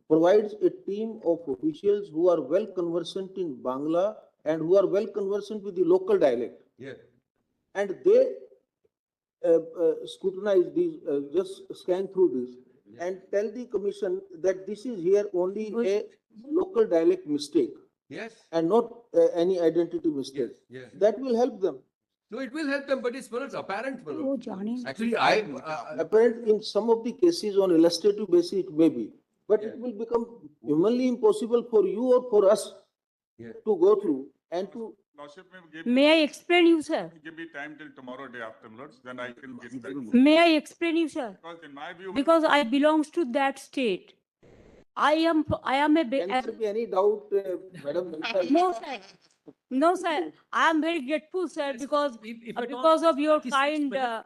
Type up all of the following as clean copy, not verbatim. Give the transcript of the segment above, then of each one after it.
provides a team of officials who are well conversant in Bangla and who are well conversant with the local dialect. Yes. And they scrutinize these, just scan through this and tell the commission that this is here only a local dialect mistake Yes. and not any identity mistake. Yes. That will help them. No, it will help them, but it's Manoj, apparent. Manoj. वो जाने ना। Actually, I Apparent in some of the cases on illustrative basis it may be, but it will become humanly impossible for you or for us Yes. to go through and to. Lordship, May I explain you, sir? give me time till tomorrow day after, Lords, then I can get that. May I explain you, sir? Because in my view, Because I belongs to that state. I am a Can there be any doubt, Madam? no, sir. No, sir. I am very grateful, sir, because If at all because of your it is kind special-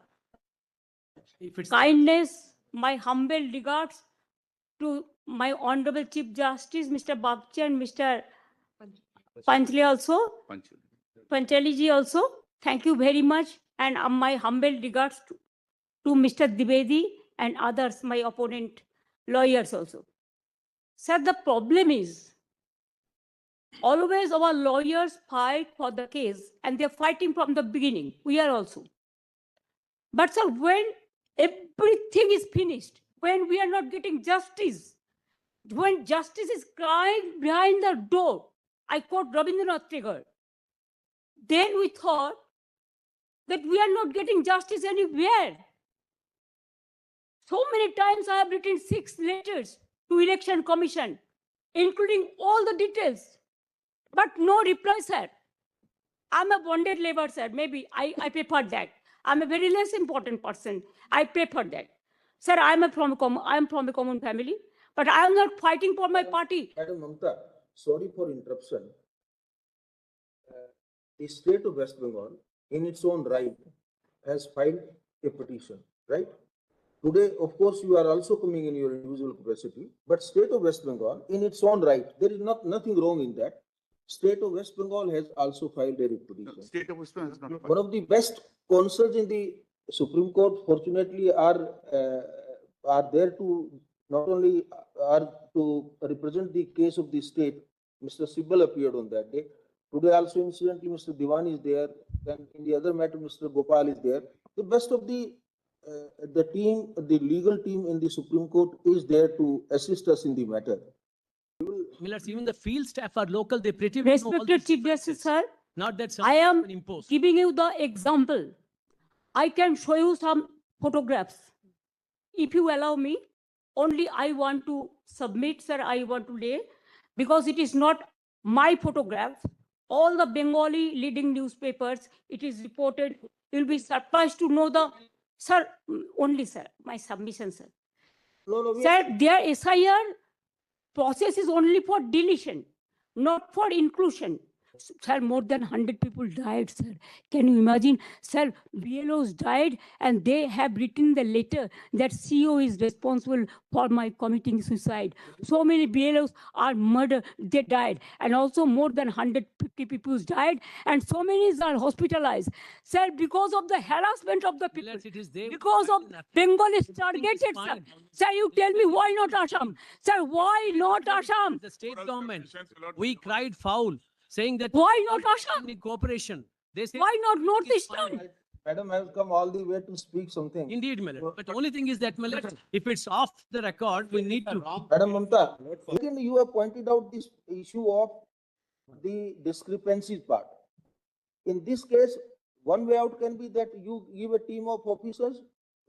if it's kindness, my humble regards to my Honorable Chief Justice, Mr. Bagchi and Mr. Panchali also, Panchali ji also. Thank you very much. And my humble regards to Mr. Dwivedi and others, my opponent lawyers also. Sir, the problem is, always our lawyers fight for the case and they're fighting from the beginning. We are also. But sir, when everything is finished, when we are not getting justice, when justice is crying behind the door, I quote Rabindranath Tagore, then we thought that we are not getting justice anywhere. So many times I have written 6 letters to Election Commission, including all the details, but no reply, sir. I'm a bonded labor, sir. Maybe I prefer that. I'm a very less important person. I prefer that. Sir, I'm from a common family, but I am not fighting for my party. Madam Mamta, sorry for interruption. The state of West Bengal, in its own right, has filed a petition, right? Today, of course, you are also coming in your individual capacity, but state of West Bengal, in its own right, there is nothing wrong in that. State of West Bengal has also filed a petition. State of West Bengal has not. One of the best counsels in the Supreme Court, fortunately, are there to not only are to represent the case of the state. Mr. Sibal appeared on that day. Today also, incidentally, Mr. Diwan is there. Then in the other matter, Mr. Gopal is there. The best of the team, the legal team in the Supreme Court is there to assist us in the matter. Millers, even the field staff are local, they pretty well know all Respected these Chief Justice, differences. sir, Not that I am something imposed. giving you the example. I can show you some photographs. If you allow me, only I want to submit, sir, I want to lay, because it is not my photograph. All the Bengali leading newspapers, it is reported. You'll be surprised to know the, sir, only, sir, my submission, sir. No, Sir, their SIR process is only for deletion, not for inclusion. Sir, more than 100 people died, sir. Can you imagine? Sir, BLOs died and they have written the letter that CEO is responsible for my committing suicide. So many BLOs are murdered, they died. And also more than 150 people died and so many are hospitalized. Sir, because of the harassment of the people, Millers, it is there. because of Bengal is targeted, sir. fine. Sir, you tell me why not Assam? Sir, why not Assam? The state Moral government, sufficiency, Lord. we cried foul, saying that. Why not all Assam? need cooperation. They say. Why not it's fine. Northeastern? Madam, I have come all the way to speak something. Indeed, Miller. But the only thing is that, Miller, if it's off the record, we need to. Madam Mamta, again, you have pointed out this issue of the discrepancies part. In this case, one way out can be that you give a team of officers,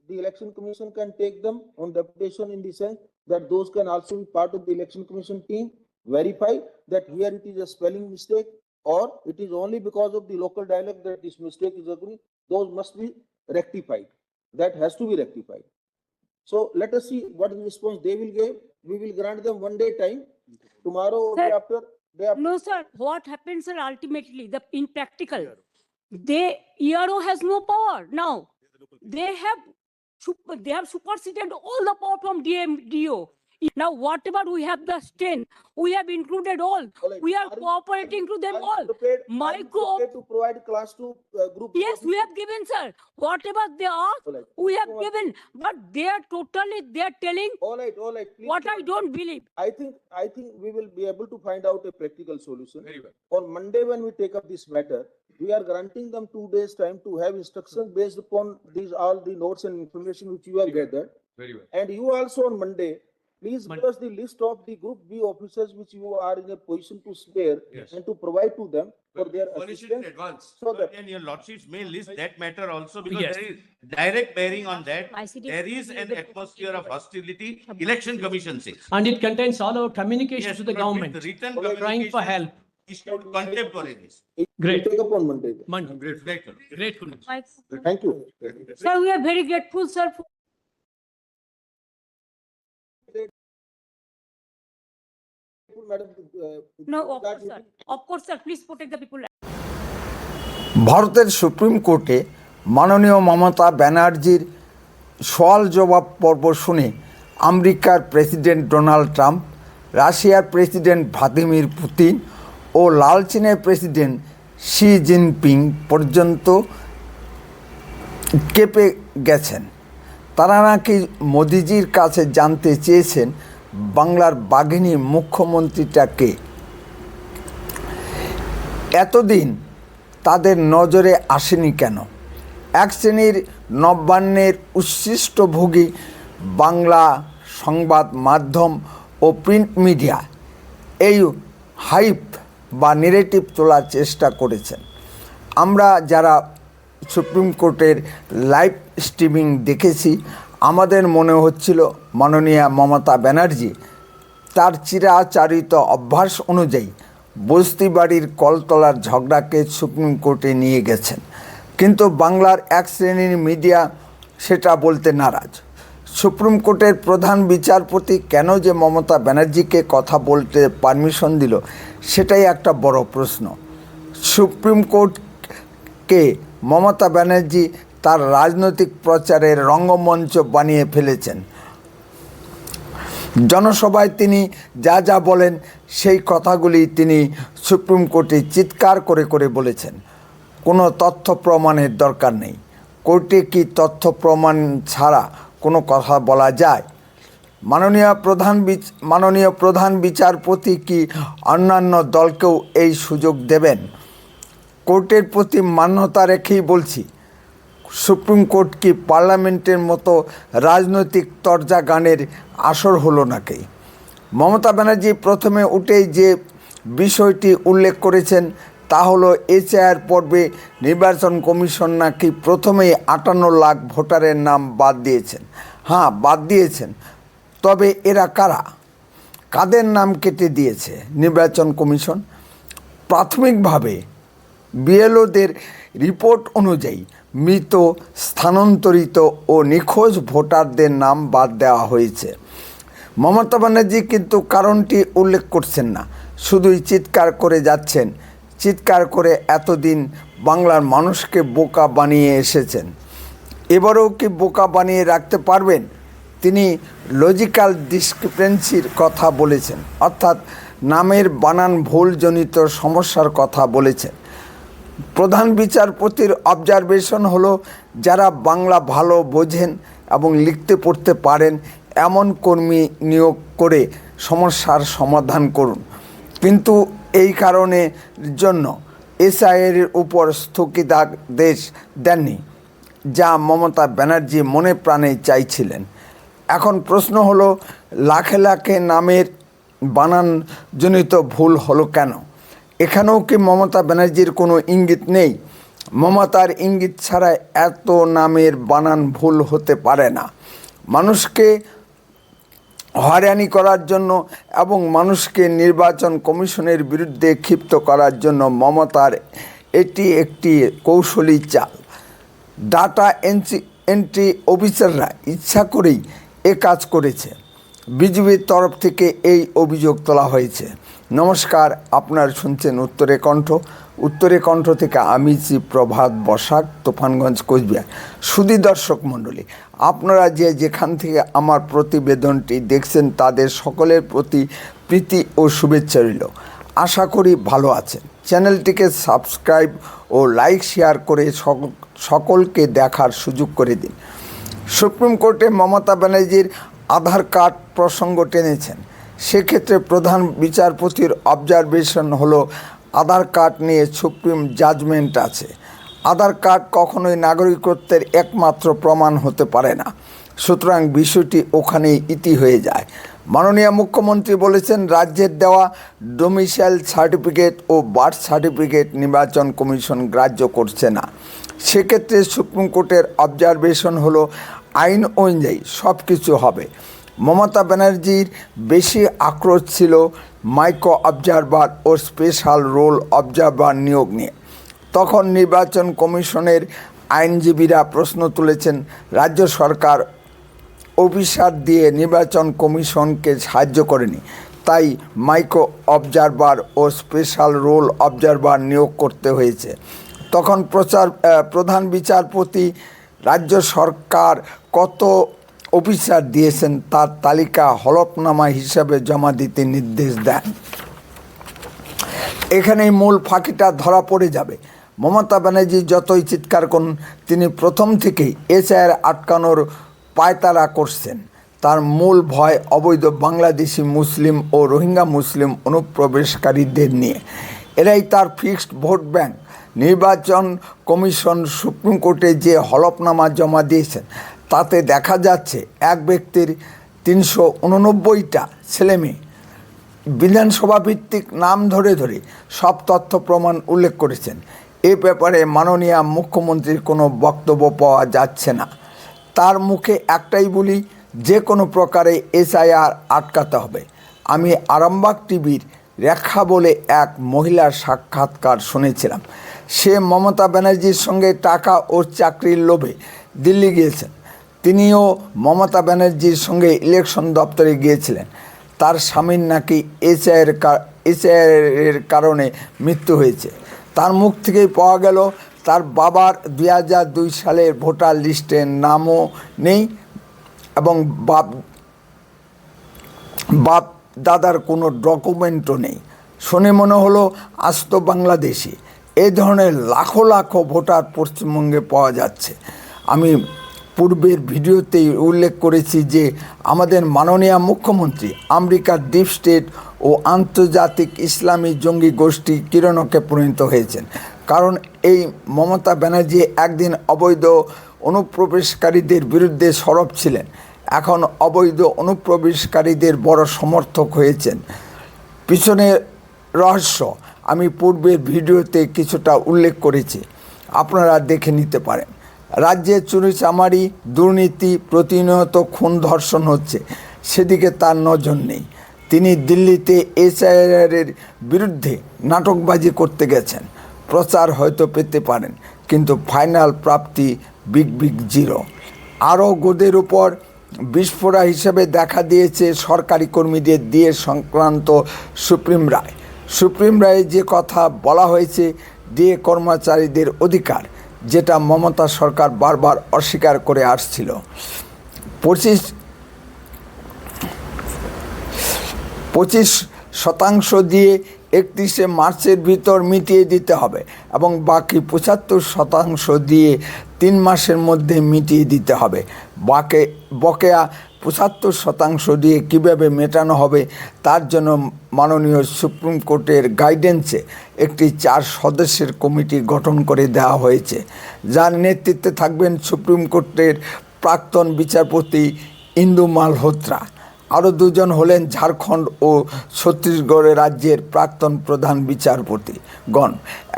the election commission can take them on deputation in the sense that those can also be part of the election commission team, verify that here it is a spelling mistake or it is only because of the local dialect that this mistake is occurring. Those must be rectified. That has to be rectified. So let us see what response they will give. We will grant them 1 day time. Tomorrow or Sir, day after. No, sir. What happens, sir, ultimately, in practical, ERO has no power now. They have superseded all the power from DO. Now, whatever we have the strength, we have included all. All right. We are Are you- cooperating to them Are you all. prepared- My are you co- prepared to provide class to group? Yes, we have given, sir. Whatever they ask, All right. we have Go on. given, but they are telling All right, all right. Please what go I on. don't believe. I think we will be able to find out a practical solution. Very well. On Monday, when we take up this matter, we are granting them 2 days' time to have instructions based upon these, all the notes and information which you have gathered. Very well. And you also on Monday, please give us the list of the group B officers which you are in a position to spare Yes. and to provide to them for their Furnish it in assistance. advance. So that, And your lordships may list that matter also because Yes. there is direct bearing on that. ICT There is an atmosphere of hostility, election commission says. And it contains all our communications Yes, to the but with government. Written Okay. Trying for help. issued contemporaneous. it will Great. take up on Monday. Monday. Grateful. Grateful. My- Thank you. Sir, we are very grateful, sir, for Madam, no, of that course, sir. Of course, sir, please protect the people. ভারতের supreme কোর্টে মাননীয় মমতা ব্যানার্জির সওয়াল জবাব পর্ব শুনে আমেরিকার president Donald Trump, রাশিয়ার প্রেসিডেন্ট ভ্লাদিমির পুতিন ও লাল চীনের প্রেসিডেন্ট শি জিনপিং পর্যন্ত কেঁপে গেছেন। তারা নাকি মোদিজির কাছে জানতে চেয়েছেন বাংলার বাঘিনী মুখ্যমন্ত্রীটাকে। এতদিন তাদের নজরে আসেনি কেন? এক শ্রেণীর নবান্নের উচ্ছিষ্টভোগী বাংলা সংবাদ মাধ্যম ও প্রিন্ট মিডিয়া এই হাইপ বা নেরেটিভ তোলার চেষ্টা করেছেন। আমরা যারা সুপ্রিম কোর্টের লাইভ স্ট্রিমিং দেখেছি, আমাদের মনে হচ্ছিল মাননীয়া মমতা ব্যানার্জি তার চিরাচরিত অভ্যাস অনুযায়ী বস্তিবাড়ির কলতলার ঝগড়াকে সুপ্রিম কোর্টে নিয়ে গেছেন, কিন্তু বাংলার এক শ্রেণীর মিডিয়া সেটা বলতে নারাজ। সুপ্রিম কোর্টের প্রধান বিচারপতি কেন যে মমতা ব্যানার্জিকে কথা বলতে পারমিশন দিল, সেটাই একটা বড় প্রশ্ন। সুপ্রিম কোর্টকে মমতা ব্যানার্জি তার রাজনৈতিক প্রচারের রঙ্গমঞ্চ বানিয়ে ফেলেছেন। জনসভায় তিনি যা যা বলেন সেই কথাগুলি তিনি সুপ্রিম কোর্টে চিৎকার করে করে বলেছেন। কোনো তথ্য প্রমাণের দরকার নেই। কোর্টে কি তথ্য প্রমাণ ছাড়া কোনো কথা বলা যায়? মাননীয় প্রধান বিচারপতি কি অন্যান্য দলকেও এই সুযোগ দেবেন? কোর্টের প্রতি মান্যতা রেখেই বলছি, সুপ্রিম কোর্ট কি পার্লামেন্টের মতো রাজনৈতিক তরজা গানের আসর হলো নাকি? মমতা ব্যানার্জি প্রথমে উঠেই যে বিষয়টি উল্লেখ করেছেন তা হলো এসআইআর পর্বে নির্বাচন কমিশন নাকি প্রথমেই 58 লাখ ভোটারের নাম বাদ দিয়েছেন। হ্যাঁ, বাদ দিয়েছেন, তবে এরা কারা? কাদের নাম কেটে দিয়েছে নির্বাচন কমিশন? প্রাথমিকভাবে বিএলওদের রিপোর্ট অনুযায়ী মৃত, স্থানান্তরিত ও নিখোঁজ ভোটারদের নাম বাদ দেওয়া হয়েছে। মমতা ব্যানার্জি কিন্তু কারণটি উল্লেখ করছেন না, শুধুই চিৎকার করে যাচ্ছেন। চিৎকার করে এতদিন বাংলার মানুষকে বোকা বানিয়ে এসেছেন, এবারেও কি বোকা বানিয়ে রাখতে পারবেন? তিনি লজিক্যাল ডিসক্রিপেন্সির কথা বলেছেন, অর্থাৎ নামের বানান ভুলজনিত সমস্যার কথা বলেছেন। প্রধান বিচারপতির অবজারভেশন হলো, যারা বাংলা ভালো বোঝেন এবং লিখতে পড়তে পারেন এমন কর্মী নিয়োগ করে সমস্যার সমাধান করুন। কিন্তু এই কারণের জন্য এসআইআর উপর স্থগিতাদেশ দেননি, যা মমতা ব্যানার্জি মনে প্রাণে চাইছিলেন। এখন প্রশ্ন হলো, লাখে লাখে নামের বানানজনিত ভুল হলো কেন? এখানেও কি মমতা ব্যানার্জির কোনো ইঙ্গিত নেই? মমতার ইঙ্গিত ছাড়া এত নামের বানান ভুল হতে পারে না। মানুষকে হয়রানি করার জন্য এবং মানুষকে নির্বাচন কমিশনের বিরুদ্ধে ক্ষিপ্ত করার জন্য মমতার এটি একটি কৌশলী চাল। ডাটা এন্ট্রি অফিসাররা ইচ্ছা করেই এ কাজ করেছে। বিজেপির তরফ থেকে এই অভিযোগ তোলা হয়েছে। নমস্কার, আপনারা শুনছেন উত্তরে কণ্ঠ। উত্তরে কণ্ঠ থেকে আমি প্রভাত বসাক, তুফানগঞ্জ, কোচবিহার। সুধী দর্শক মণ্ডলী, আপনারা যেখান থেকে আমার প্রতিবেদনটি দেখছেন তাদের সকলের প্রতি প্রীতি ও শুভেচ্ছা রইল। আশা করি ভালো আছেন। চ্যানেলটিকে সাবস্ক্রাইব ও লাইক শেয়ার করে সকলকে দেখার সুযোগ করে দিন। সুপ্রিম কোর্টে মমতা ব্যানার্জির আধার কার্ড প্রসঙ্গ টেনেছেন। সেক্ষেত্রে প্রধান বিচারপতির অবজারভেশন হলো আধার কার্ড নিয়ে সুপ্রিম জাজমেন্ট আছে। আধার কার্ড কখনোই নাগরিকত্বের একমাত্র প্রমাণ হতে পারে না, সুতরাং বিষয়টি ওখানেই ইতি হয়ে যায়। মাননীয় মুখ্যমন্ত্রী বলেছেন, রাজ্যের দেওয়া ডোমিসাইল সার্টিফিকেট ও বার্থ সার্টিফিকেট নির্বাচন কমিশন গ্রাহ্য করছে না। সেক্ষেত্রে সুপ্রিম কোর্টের অবজারভেশন হলো আইন অনুযায়ী সব কিছু হবে। মমতা ব্যানার্জির বেশি আক্রোশ ছিল মাইক্রো অবজারভার ও স্পেশাল রোল অবজারভার নিয়োগ নিয়ে। তখন নির্বাচন কমিশনের আইনজীবীরা প্রশ্ন তুলেছেন, রাজ্য সরকার অফিসার দিয়ে নির্বাচন কমিশনকে সাহায্য করেনি, তাই মাইক্রো অবজারভার ও স্পেশাল রোল অবজারভার নিয়োগ করতে হয়েছে। তখন প্রধান বিচারপতি রাজ্য সরকার কত অফিসার দিয়েছেন তার তালিকা হলফনামা হিসাবে জমা দিতে নির্দেশ দেন। এখানেই মূল ফাঁকিটা ধরা পড়ে যাবে। মমতা ব্যানার্জি যতই চিৎকার করুন, তিনি প্রথম থেকেই এসআইআর আটকানোর পায়তারা করছেন। তার মূল ভয় অবৈধ বাংলাদেশি মুসলিম ও রোহিঙ্গা মুসলিম অনুপ্রবেশকারীদের নিয়ে। এরাই তার ফিক্সড ভোট ব্যাংক। নির্বাচন কমিশন সুপ্রিম কোর্টে যে হলফনামা জমা দিয়েছেন তাতে দেখা যাচ্ছে এক ব্যক্তির 389টা ছেলেমেয়ে। বিধানসভা ভিত্তিক নাম ধরে ধরে সব তথ্য প্রমাণ উল্লেখ করেছেন। এ ব্যাপারে মাননীয় মুখ্যমন্ত্রীর কোনো বক্তব্য পাওয়া যাচ্ছে না। তার মুখে একটাই বলি, যে কোনো প্রকারে এসআইআর আটকাতে হবে। আমি আরামবাগ টিভির রেখা বলে এক মহিলার সাক্ষাৎকার শুনেছিলাম। সে মমতা ব্যানার্জির সঙ্গে টাকা ও চাকরির লোভে দিল্লি গিয়েছেন। তিনিও মমতা ব্যানার্জির সঙ্গে ইলেকশন দপ্তরে গিয়েছিলেন। তার স্বামীর নাকি এসআইআরের কারণে মৃত্যু হয়েছে। তার মুখ থেকেই পাওয়া গেল তার বাবার 2002 সালের ভোটার লিস্টে নামও নেই এবং বাপ দাদার কোনো ডকুমেন্টও নেই। শুনে মনে হলো আস্ত বাংলাদেশি। এই ধরনের লাখো লাখো ভোটার পশ্চিমবঙ্গে পাওয়া যাচ্ছে। আমি পূর্বের ভিডিওতেই উল্লেখ করেছি যে আমাদের মাননীয় মুখ্যমন্ত্রী আমেরিকার ডিপ স্টেট ও আন্তর্জাতিক ইসলামী জঙ্গি গোষ্ঠী কিরণকে পরিণত হয়েছেন। কারণ এই মমতা ব্যানার্জি একদিন অবৈধ অনুপ্রবেশকারীদের বিরুদ্ধে সরব ছিলেন, এখন অবৈধ অনুপ্রবেশকারীদের বড় সমর্থক হয়েছেন। পিছনের রহস্য আমি পূর্বের ভিডিওতে কিছুটা উল্লেখ করেছি, আপনারা দেখে নিতে পারেন। রাজ্যে চুরিচামারি, দুর্নীতি, প্রতিনিয়ত খুন ধর্ষণ হচ্ছে, সেদিকে তার নজর নেই। তিনি দিল্লিতে এসআইআরের বিরুদ্ধে নাটকবাজি করতে গেছেন। প্রচার হয়তো পেতে পারেন, কিন্তু ফাইনাল প্রাপ্তি বিগ জিরো। আরও গোদের উপর বিস্ফোরা হিসেবে দেখা দিয়েছে সরকারি কর্মীদের দিয়ে সংক্রান্ত সুপ্রিম রায়। সুপ্রিম রায়ে যে কথা বলা হয়েছে দিয়ে কর্মচারীদের অধিকার, যেটা মমতা সরকার বারবার অস্বীকার করে আসছিল। 25% দিয়ে 31শে মার্চের ভিতর মিটিয়ে দিতে হবে এবং বাকি 75% দিয়ে 3 মাসের মধ্যে মিটিয়ে দিতে হবে। বকেয়া 75% দিয়ে কীভাবে মেটানো হবে তার জন্য মাননীয় সুপ্রিম কোর্টের গাইডেন্সে একটি 4 সদস্যের কমিটি গঠন করে দেওয়া হয়েছে, যার নেতৃত্বে থাকবেন সুপ্রিম কোর্টের প্রাক্তন বিচারপতি ইন্দু মালহোত্রা। আরও 2 জন হলেন ঝাড়খণ্ড ও ছত্তিশগড় রাজ্যের প্রাক্তন প্রধান বিচারপতিগণ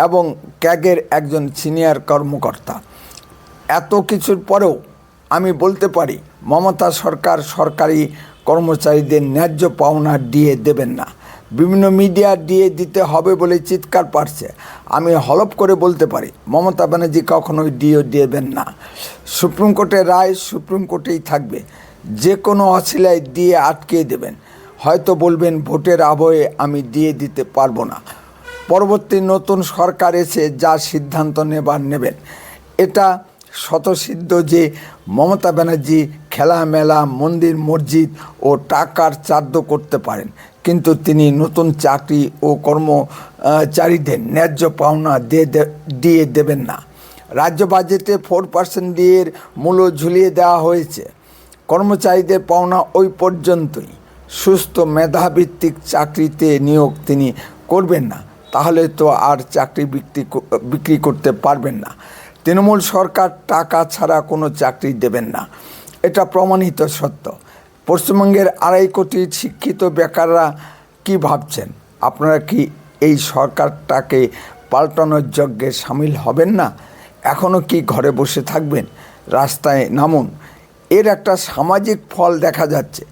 এবং ক্যাগের একজন সিনিয়র কর্মকর্তা। এত কিছুর পরেও আমি বলতে পারি মমতা সরকার সরকারি কর্মচারীদের ন্যায্য পাওনা দিয়ে দেবেন না। বিভিন্ন মিডিয়া দিয়ে দিতে হবে বলে চিৎকার পাচ্ছে। আমি হলফ করে বলতে পারি মমতা ব্যানার্জি কখনোই দেবেন না। সুপ্রিম কোর্টের রায় সুপ্রিম কোর্টেই থাকবে। যে কোনো অছিলায় দিয়ে আটকে দেবেন। হয়তো বলবেন ভোটের আবহে আমি দিয়ে দিতে পারবো না। পরবর্তী নতুন সরকার এসে যা সিদ্ধান্ত নেবেন। এটা স্বতঃসিদ্ধ যে মমতা ব্যানার্জি খেলামেলা মন্দির মসজিদ ও টাকার চার্য করতে পারেন, কিন্তু তিনি নতুন চাকরি ও কর্মচারীদের ন্যায্য পাওনা দিয়ে দেবেন না। রাজ্য বাজেটে 4% দিয়ে মূল্য ঝুলিয়ে দেওয়া হয়েছে। কর্মচারীদের পাওনা ওই পর্যন্তই। সুস্থ মেধাভিত্তিক চাকরিতে নিয়োগ তিনি করবেন না, তাহলে তো আর চাকরি বিক্রি করতে পারবেন না। তৃণমূল সরকার টাকা ছাড়া কোনো চাকরি দেবেন না, এটা প্রমাণিত সত্য। পশ্চিমবঙ্গের 2.5 কোটি শিক্ষিত বেকাররা কি ভাবছেন? আপনারা কি এই সরকারটাকে পাল্টানোর যজ্ঞে সামিল হবেন না? এখনও কি ঘরে বসে থাকবেন? রাস্তায় নামুন। এর একটা সামাজিক ফল দেখা যাচ্ছে।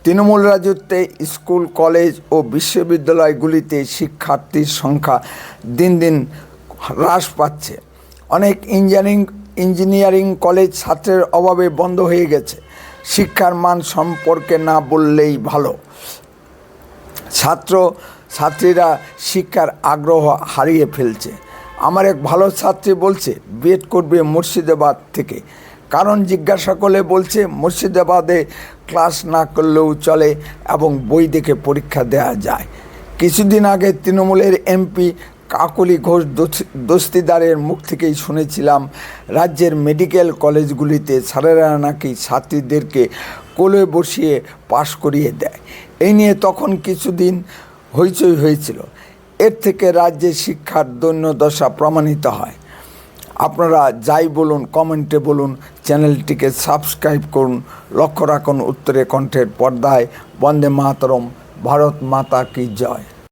তৃণমূল রাজত্বে স্কুল কলেজ ও বিশ্ববিদ্যালয়গুলিতে শিক্ষার্থীর সংখ্যা দিন দিন হ্রাস পাচ্ছে। অনেক ইঞ্জিনিয়ারিং কলেজ ছাত্রের অভাবে বন্ধ হয়ে গেছে। শিক্ষার মান সম্পর্কে না বললেই ভালো। ছাত্রীরা শিক্ষার আগ্রহ হারিয়ে ফেলছে। আমার এক ভালো ছাত্রী বলছে বিএড করবে মুর্শিদাবাদ থেকে। কারণ জিজ্ঞাসা করলে বলছে মুর্শিদাবাদে ক্লাস না করলেও চলে এবং বই দেখে পরীক্ষা দেওয়া যায়। কিছুদিন আগে তৃণমূলের এমপি কাকলি ঘোষ দস্তিদারের মুখ থেকেই শুনেছিলাম রাজ্যের মেডিকেল কলেজগুলিতে স্যারেরা নাকি ছাত্রীদেরকে কোলে বসিয়ে পাশ করিয়ে দেয়। এই নিয়ে তখন কিছুদিন হইচই হয়েছিল। এর থেকে রাজ্যের শিক্ষার দৈন্যদশা প্রমাণিত হয়। আপনারা যাই বলুন, কমেন্টে বলুন, চ্যানেলটিকে সাবস্ক্রাইব করুন। লক্ষ্য রাখুন উত্তরে কণ্ঠের পর্দায়। বন্দে মাতরম, ভারত মাতা কি জয়।